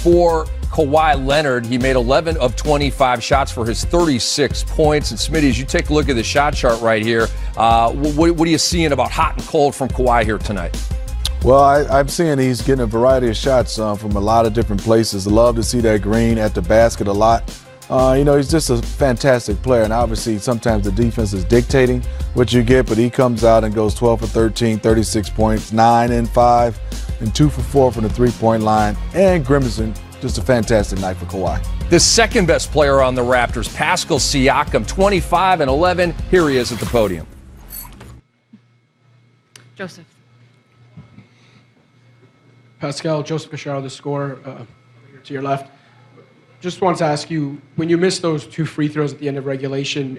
for Kawhi Leonard. He made 11 of 25 shots for his 36 points. And Smitty, as you take a look at the shot chart right here, what are you seeing about hot and cold from Kawhi here tonight? Well, I'm seeing he's getting a variety of shots from a lot of different places. I love to see that green at the basket a lot. He's just a fantastic player, and obviously sometimes the defense is dictating what you get, but he comes out and goes 12 for 13, 36 points, 9 and 5, and 2 for 4 from the three-point line, and grimacing. Just a fantastic night for Kawhi. The second best player on the Raptors, Pascal Siakam, 25 and 11. Here he is at the podium. Joseph. Pascal, Joseph Pichard, the scorer, to your left. Just wanted to ask you, when you missed those 2 free throws at the end of regulation,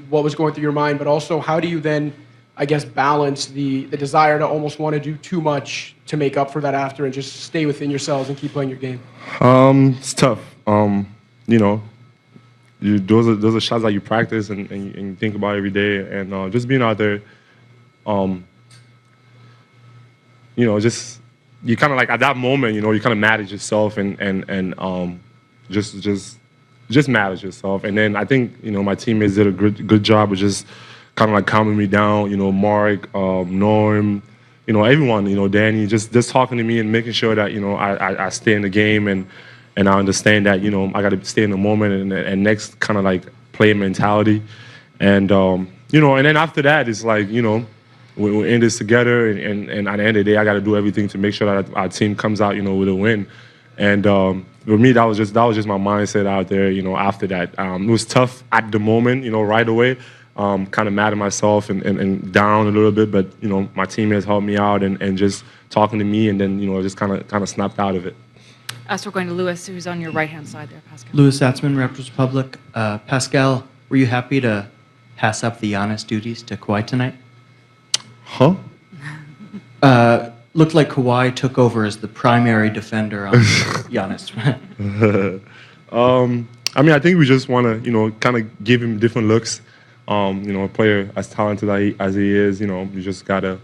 what was going through your mind, but also how do you then, I guess, balance the desire to almost want to do too much to make up for that after and just stay within yourselves and keep playing your game? It's tough. Those are shots that you practice and you think about every day, and just being out there, just you kind of like at that moment, you kind of mad at yourself and just mad at yourself. And then I think my teammates did a good job of just kind of like calming me down. Mark, Norm, everyone, Danny, just talking to me and making sure that I stay in the game and I understand that I got to stay in the moment and next kind of like play mentality. And and then after that it's like we're in this together, and at the end of the day, I got to do everything to make sure that our team comes out, with a win. And for me, that was just my mindset out there, after that. It was tough at the moment, right away. Kind of mad at myself and down a little bit, but my teammates helped me out and just talking to me, and then just kind of snapped out of it. So we're going to Lewis, who's on your right-hand side there, Pascal. Lewis Atzman, Raptors Republic. Pascal, were you happy to pass up the Giannis duties to Kawhi tonight? Huh? Looked like Kawhi took over as the primary defender on Giannis. I think we just want to, kind of give him different looks. A player as talented as he is, you just got to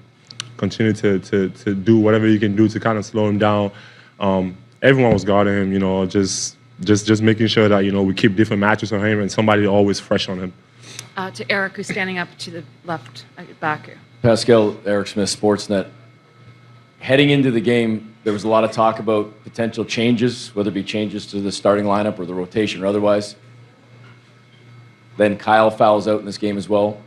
continue to do whatever you can do to kind of slow him down. Everyone was guarding him, just making sure that, we keep different matches on him and somebody always fresh on him. To Eric, who's standing up to the left, back here. Pascal, Eric Smith, Sportsnet. Heading into the game, there was a lot of talk about potential changes, whether it be changes to the starting lineup or the rotation or otherwise. Then Kyle fouls out in this game as well.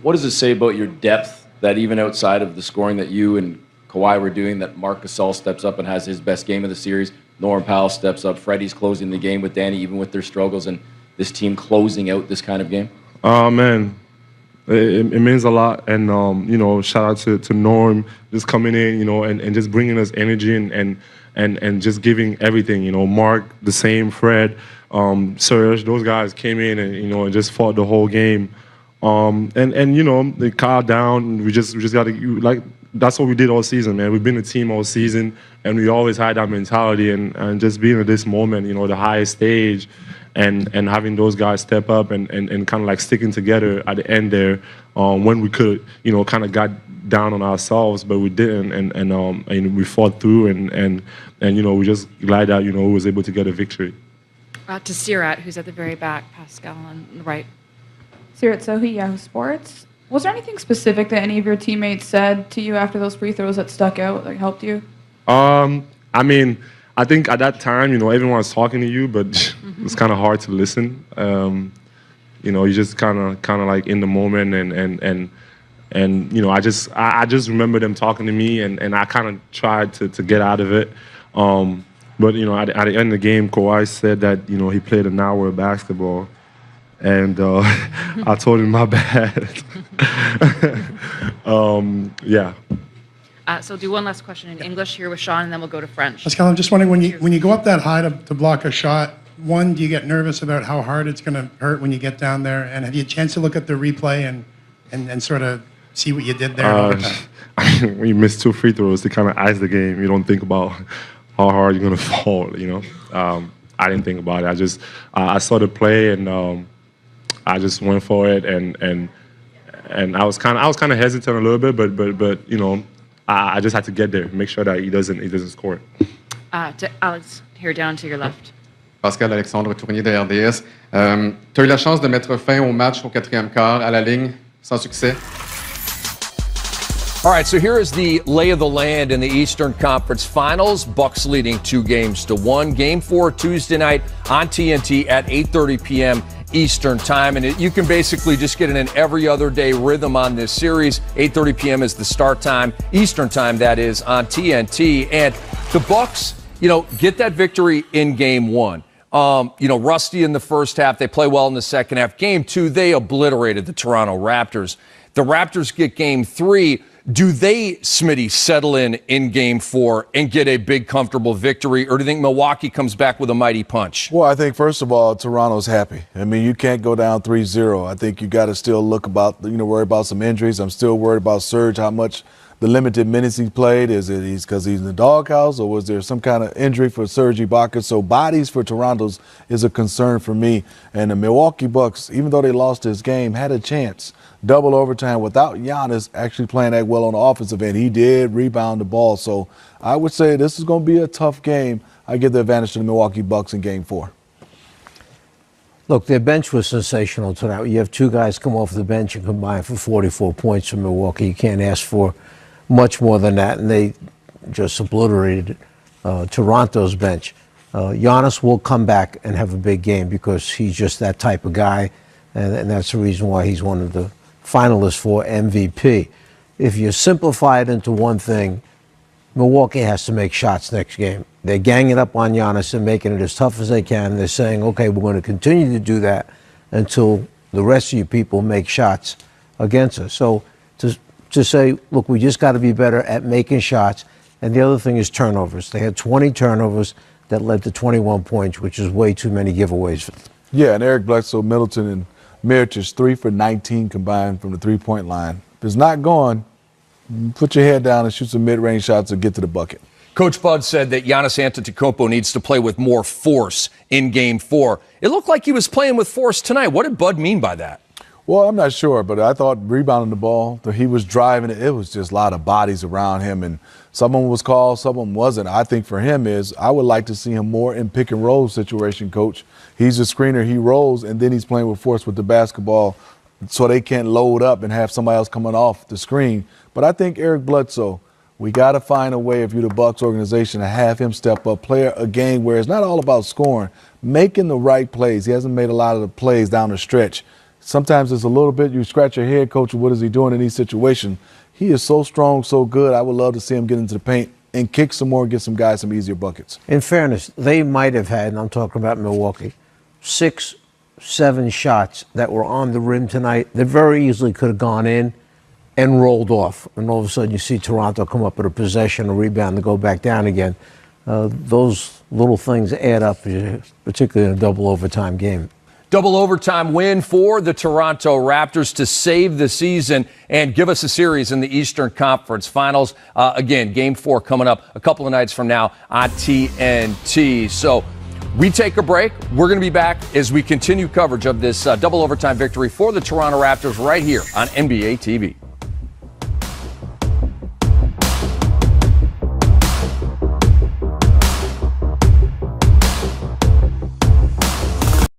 What does it say about your depth that even outside of the scoring that you and Kawhi were doing, that Marc Gasol steps up and has his best game of the series, Norm Powell steps up, Freddie's closing the game with Danny, even with their struggles, and this team closing out this kind of game? Oh, man. It means a lot, and shout out to Norm just coming in, and just bringing us energy and just giving everything. Mark the same, Fred, Serge, those guys came in and just fought the whole game, and they calmed down. We just got to that's what we did all season, man. We've been a team all season, and we always had that mentality and just being at this moment, the highest stage. And having those guys step up and kind of like sticking together at the end there when we could, kind of got down on ourselves, but we didn't, and we fought through, and we're just glad that, we was able to get a victory. To Sirat, who's at the very back, Pascal on the right. Sirat Sohi, Yahoo Sports. Was there anything specific that any of your teammates said to you after those free throws that stuck out, that helped you? I think at that time, everyone was talking to you, but it's kind of hard to listen. You just kind of like in the moment, and I just remember them talking to me, and I kind of tried to get out of it. But at the end of the game, Kawhi said that he played an hour of basketball, and I told him my bad. Yeah. So do one last question in English here with Sean, and then we'll go to French. Pascal, I'm just wondering, when you go up that high to block a shot, one, do you get nervous about how hard it's going to hurt when you get down there? And have you a chance to look at the replay and sort of see what you did there in overtime? When you miss 2 free throws, to kind of ice the game, you don't think about how hard you're going to fall, I didn't think about it. I saw the play, and I just went for it, and I was kind of hesitant a little bit, but I just had to get there, make sure that he doesn't score it. To Alex, here down to your left. Pascal Alexandre Tournier de RDS. Tu as eu la chance de mettre fin au match au 4e quart, à la ligne, sans succès. All right, so here is the lay of the land in the Eastern Conference Finals. Bucks leading 2-1. Game 4 Tuesday night on TNT at 8:30 p.m. Eastern Time. And you can basically just get in an every other day rhythm on this series. 8:30 p.m. is the start time, Eastern Time, that is, on TNT. And the Bucks, get that victory in Game 1. Rusty in the first half. They play well in the second half. Game 2, they obliterated the Toronto Raptors. The Raptors get Game 3. Do they, Smitty, settle in Game 4 and get a big, comfortable victory? Or do you think Milwaukee comes back with a mighty punch? Well, I think, first of all, Toronto's happy. I mean, you can't go down 3-0. I think you got to still worry about some injuries. I'm still worried about Serge, how much the limited minutes he played. Is it because he's in the doghouse, or was there some kind of injury for Serge Ibaka? So bodies for Toronto's is a concern for me. And the Milwaukee Bucks, even though they lost this game, had a chance. Double overtime without Giannis actually playing that well on the offensive end. He did rebound the ball. So I would say this is going to be a tough game. I give the advantage to the Milwaukee Bucks in Game 4. Look, their bench was sensational tonight. You have two guys come off the bench and combine for 44 points from Milwaukee. You can't ask for much more than that, and they just obliterated Toronto's bench. Giannis will come back and have a big game because he's just that type of guy, and that's the reason why he's one of the finalists for MVP. If you simplify it into one thing, Milwaukee has to make shots next game. They're ganging up on Giannis and making it as tough as they can. They're saying, okay, we're going to continue to do that until the rest of you people make shots against us. So to say, look, we just got to be better at making shots. And the other thing is turnovers. They had 20 turnovers that led to 21 points, which is way too many giveaways. Yeah, and Eric Bledsoe, Middleton, and Mirotic 3 for 19 combined from the three-point line. If it's not going, put your head down and shoot some mid-range shots and get to the bucket. Coach Bud said that Giannis Antetokounmpo needs to play with more force in Game 4. It looked like he was playing with force tonight. What did Bud mean by that? Well, I'm not sure, but I thought rebounding the ball, he was driving it. It was just a lot of bodies around him, and someone was called, someone wasn't. I think for him I would like to see him more in pick and roll situation, Coach. He's a screener, he rolls, and then he's playing with force with the basketball so they can't load up and have somebody else coming off the screen. But I think Eric Bledsoe, we got to find a way, if you're the Bucks organization, to have him step up, play a game where it's not all about scoring, making the right plays. He hasn't made a lot of the plays down the stretch. Sometimes it's a little bit, you scratch your head, Coach, what is he doing in these situations? He is so strong, so good. I would love to see him get into the paint and kick some more, get some guys some easier buckets. In fairness, they might have had, and I'm talking about Milwaukee, 6, 7 shots that were on the rim tonight that very easily could have gone in and rolled off. And all of a sudden you see Toronto come up with a possession, a rebound, and go back down again. Those little things add up, particularly in a double overtime game. Double overtime win for the Toronto Raptors to save the season and give us a series in the Eastern Conference Finals. Again, Game 4 coming up a couple of nights from now on TNT. So we take a break. We're going to be back as we continue coverage of this double overtime victory for the Toronto Raptors right here on NBA TV.